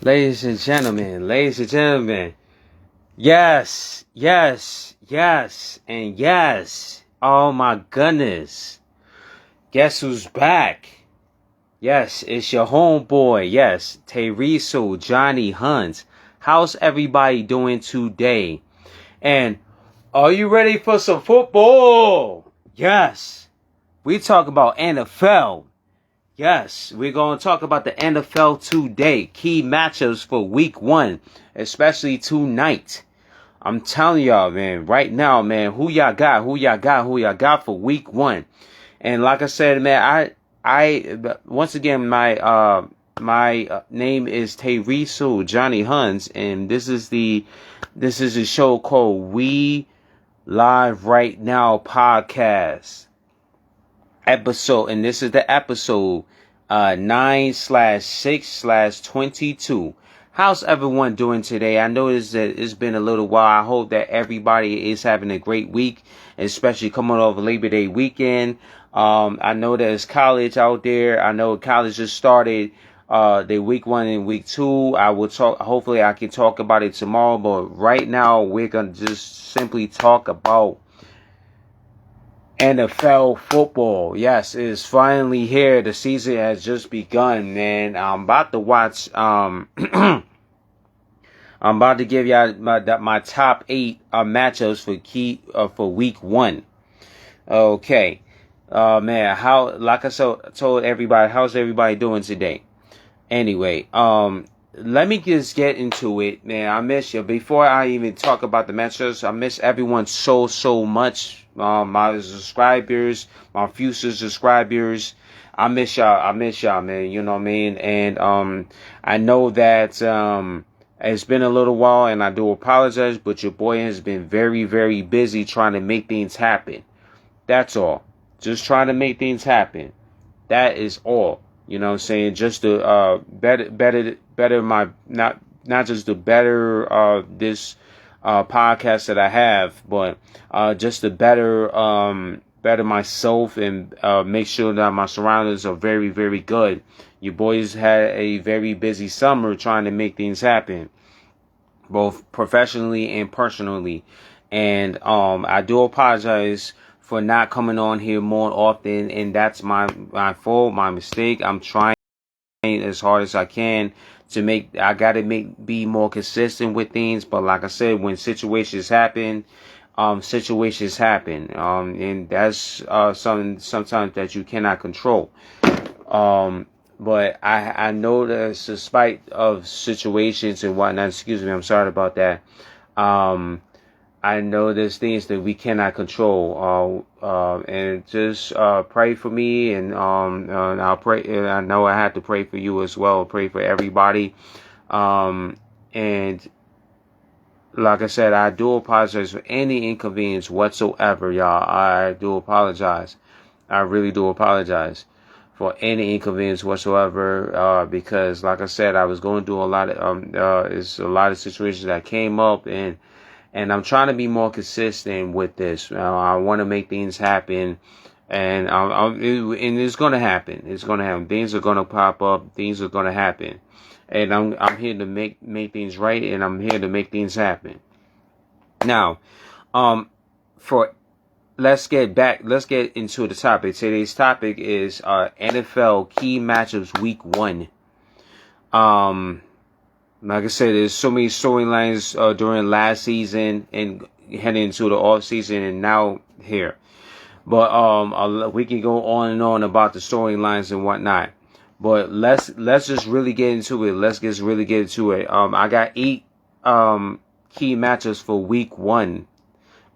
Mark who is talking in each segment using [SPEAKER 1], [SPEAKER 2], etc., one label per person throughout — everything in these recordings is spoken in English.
[SPEAKER 1] Ladies and gentlemen, yes, yes, yes, and yes. Oh my goodness. Guess who's back? Yes, it's your homeboy. Yes, Teriso Johnny Hunt. How's everybody doing today? And are you ready for some football? Yes. We talk about NFL. Yes, we're going to talk about the NFL today. Key matchups for week 1, especially tonight. I'm telling y'all, man, right now, man, who y'all got for week 1. And like I said, man, I once again, my name is Teriso Johnny Huns, and this is a show called We Live Right Now podcast. And this is the episode 9/6/22. How's everyone doing today? I noticed that it's been a little while. I hope that everybody is having a great week, especially coming over Labor Day weekend. I know there's college out there. I know college just started the week 1 and week 2. I will talk. Hopefully, I can talk about it tomorrow. But right now, we're gonna just simply talk about NFL football. Yes, it is finally here. The season has just begun, man. I'm about to watch. I'm about to give y'all my top 8 matchups for week 1. Okay, man. Like I told everybody, how's everybody doing today? Anyway, let me just get into it, man. I miss you. Before I even talk about the matchups, I miss everyone so much. My subscribers, my future subscribers. I miss y'all, man. You know what I mean? And I know that it's been a little while, and I do apologize, but your boy has been very, very busy trying to make things happen. That's all. Just trying to make things happen. That is all. You know what I'm saying? Just to better my not just to better this podcast that I have, but just to better myself and make sure that my surroundings are very, very good. You boys had a very busy summer trying to make things happen, both professionally and personally. And I do apologize for not coming on here more often, and that's my fault, my mistake. I'm trying as hard as I can to be more consistent with things, but like I said, when situations happen, and that's something sometimes that you cannot control. But I know that despite of situations and whatnot, excuse me, I'm sorry about that. I know there's things that we cannot control, and just pray for me, and I'll pray. And I know I have to pray for you as well. Pray for everybody, and like I said, I do apologize for any inconvenience whatsoever, y'all. I do apologize. I really do apologize for any inconvenience whatsoever, because, like I said, I was going through a lot of situations that came up, and I'm trying to be more consistent with this. I want to make things happen, and it's going to happen. It's going to happen. Things are going to pop up. Things are going to happen, and I'm here to make things right, and I'm here to make things happen. Now, let's get into the topic. Today's topic is NFL key matchups week 1. Like I said, there's so many storylines during last season and heading into the off season, and now here. But we can go on and on about the storylines and whatnot. But let's just really get into it. I got 8 key matchups for week 1.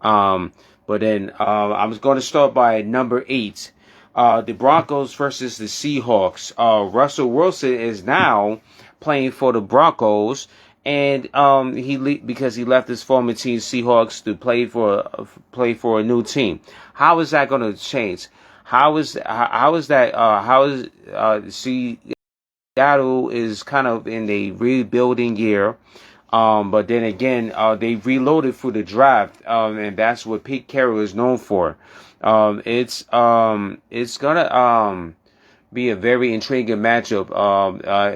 [SPEAKER 1] But then I was going to start by number 8. The Broncos versus the Seahawks. Russell Wilson is now playing for the Broncos, and because he left his former team Seahawks to play for a new team. How is that going to change? Seattle is kind of in a rebuilding year, but then again, they reloaded for the draft, and that's what Pete Carroll is known for. It's gonna be a very intriguing matchup.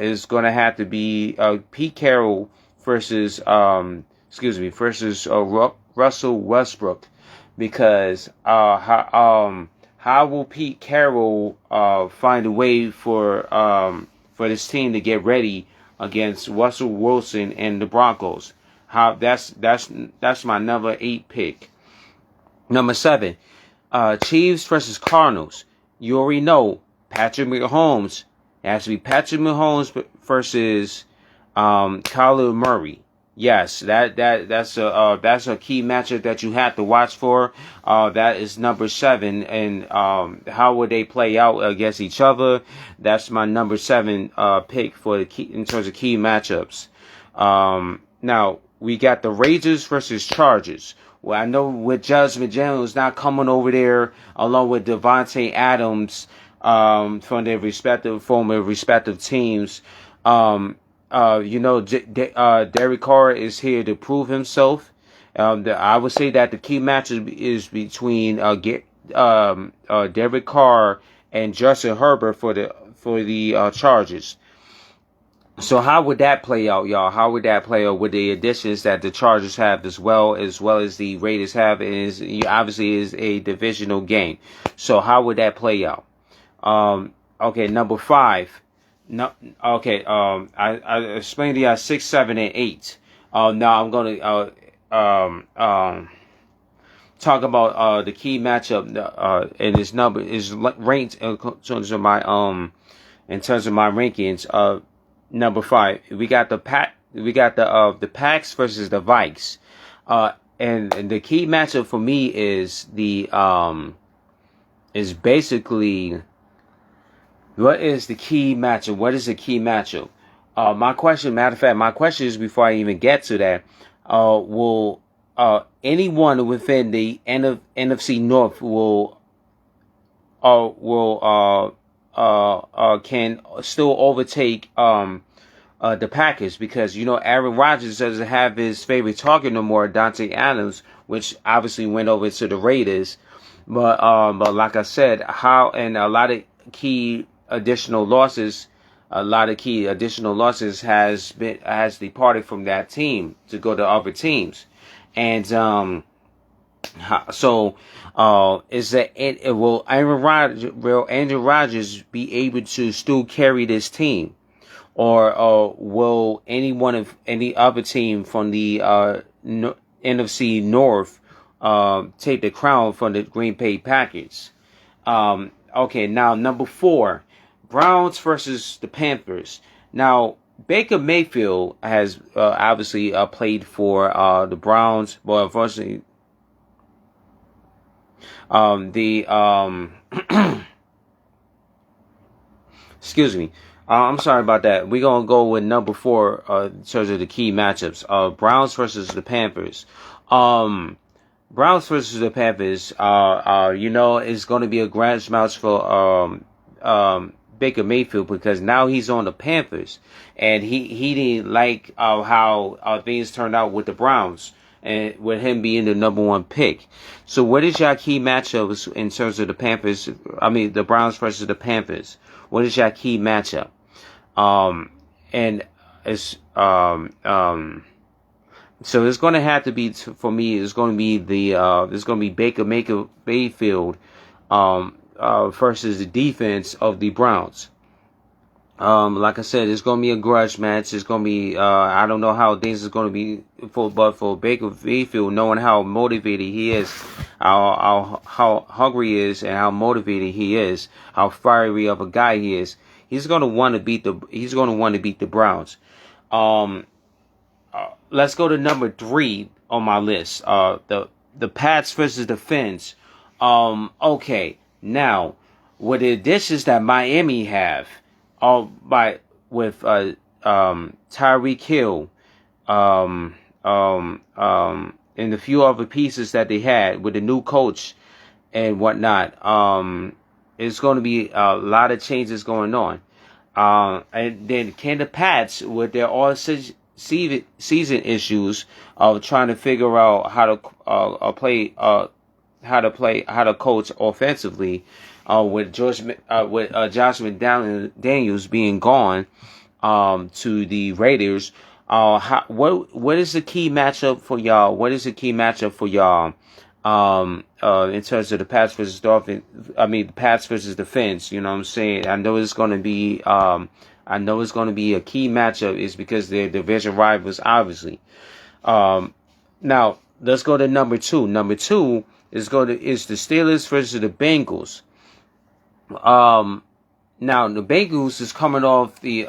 [SPEAKER 1] Is going to have to be Pete Carroll versus Russell Westbrook, because how will Pete Carroll find a way for this team to get ready against Russell Wilson and the Broncos? How that's my number 8 pick. Number 7, Chiefs versus Cardinals. You already know Patrick Mahomes. It has to be Patrick Mahomes versus Kyler Murray. Yes, that's a key matchup that you have to watch for. That is number 7, and how would they play out against each other? That's my number 7 pick for the key in terms of key matchups. Now we got the Raiders versus Chargers. Well, I know with Judge McDaniels not coming over there along with Devontae Adams from their respective teams. Derek Carr is here to prove himself. I would say that the key match is between Derek Carr and Justin Herbert for the Chargers. So how would that play out, y'all? How would that play out with the additions that the Chargers have as well as the Raiders have? And obviously is a divisional game. So how would that play out? Okay, number 5. No, okay. I explained to you 6, 7, and 8. Now I'm gonna talk about the key matchup. And this number is ranked in terms of my rankings. Number 5, we got the Pats versus the Vikes. And the key matchup for me is basically, what is the key matchup? What is the key matchup? My question is, before I even get to that, will anyone within the NFC North can still overtake the Packers, because Aaron Rodgers doesn't have his favorite target no more, Devontae Adams, which obviously went over to the Raiders. But like I said, a lot of key additional losses has departed from that team to go to other teams, and will Andrew Rodgers be able to still carry this team, or will any other team from the NFC North take the crown from the Green Bay Packers? Okay, now number 4, Browns versus the Panthers. Now Baker Mayfield has obviously played for the Browns, but unfortunately, excuse me. I'm sorry about that. We're going to go with number 4 in terms of the key matchups. Browns versus the Panthers. Browns versus the Panthers, it's going to be a grand match for Baker Mayfield, because now he's on the Panthers, and he didn't like how things turned out with the Browns, and with him being the number 1 pick. So what is your key matchups in terms of the Browns versus the Panthers? What is your key matchup? And it's so it's going to have to be, for me, it's going to be Baker Mayfield versus the defense of the Browns. Like I said, it's going to be a grudge match. It's going to be, I don't know how things is going to be for Baker Mayfield, knowing how motivated he is, how hungry he is, and how motivated he is, how fiery of a guy he is. He's going to want to beat the Browns. Let's go to number 3 on my list. The Pats versus the Fins. Okay, now with the additions that Miami have, with Tyreek Hill, and a few other pieces that they had with the new coach and whatnot, it's going to be a lot of changes going on. And then can the Pats, with their all-season issues of trying to figure out how to coach offensively, with Josh McDaniels being gone to the Raiders. What is the key matchup for y'all? What is the key matchup for y'all? In terms of the Pats versus the offense, Pats versus defense. You know what I'm saying? I know it's going to be a key matchup. Is because they're division rivals, obviously. Now let's go to number two. Number two is the Steelers versus the Bengals. Now the Bengals is coming off being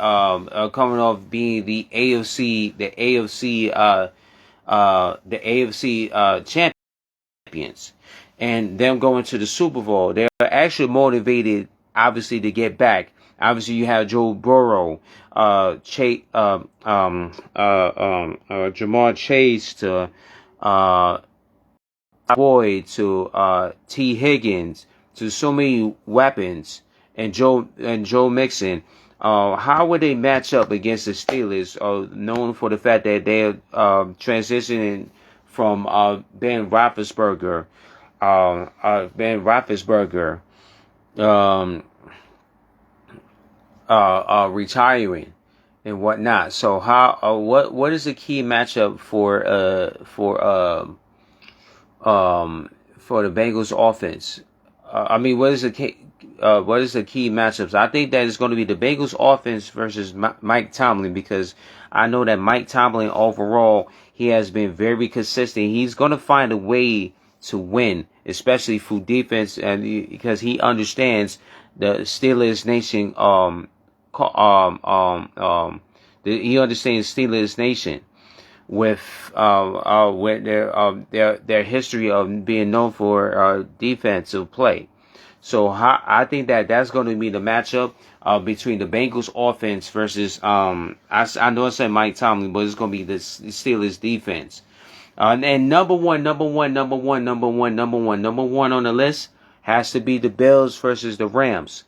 [SPEAKER 1] the AFC champions, and them going to the Super Bowl. They're actually motivated, obviously, to get back. Obviously, you have Joe Burrow, Jamar Chase to Boyd to T Higgins to so many weapons. And Joe Mixon, how would they match up against the Steelers, known for the fact that they're transitioning from Ben Roethlisberger, retiring and whatnot. So what is the key matchup for the Bengals offense? What is the key matchups? I think that it's going to be the Bengals offense versus Mike Tomlin, because I know that Mike Tomlin overall, he has been very consistent. He's going to find a way to win, especially through defense, and because he understands the Steelers Nation. He understands Steelers Nation with their history of being known for defensive play. So I think that's going to be the matchup between the Bengals offense versus I know I said Mike Tomlin, but it's going to be the Steelers defense. And number one on the list has to be the Bills versus the Rams.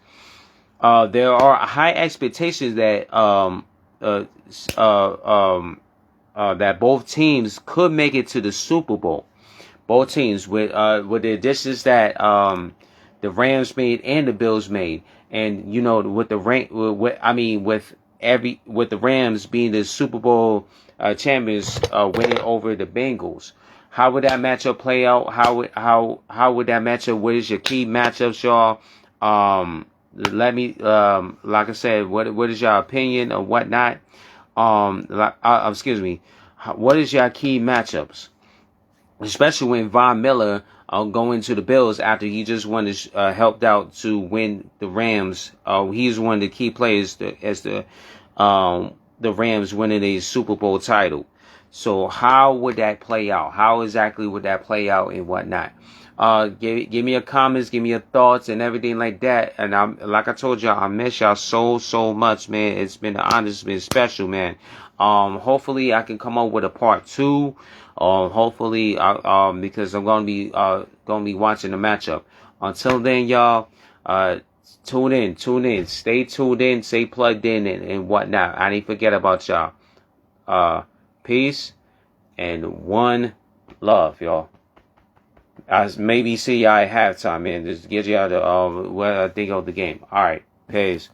[SPEAKER 1] There are high expectations that that both teams could make it to the Super Bowl. Both teams with the additions that the Rams made and the Bills made, and with the Rams being the Super Bowl champions, winning over the Bengals. How would that matchup play out? How would that matchup? What is your key matchups, y'all? Let me like I said, what is your opinion or whatnot? Excuse me. What is your key matchups? Especially when Von Miller going to the Bills after he just helped out to win the Rams. He's one of the key players as the Rams winning a Super Bowl title. So how would that play out? How exactly would that play out and whatnot? Give me your comments, give me your thoughts and everything like that. And like I told y'all, I miss y'all so much, man. It's been an honor, it's been special, man. Hopefully I can come up with a part 2. Hopefully, because I'm gonna be watching the matchup. Until then, y'all, tune in, stay tuned in, stay plugged in, and whatnot. I didn't forget about y'all. Peace and one love, y'all. I maybe see y'all at halftime, man. Just get y'all what I think of the game. All right, peace.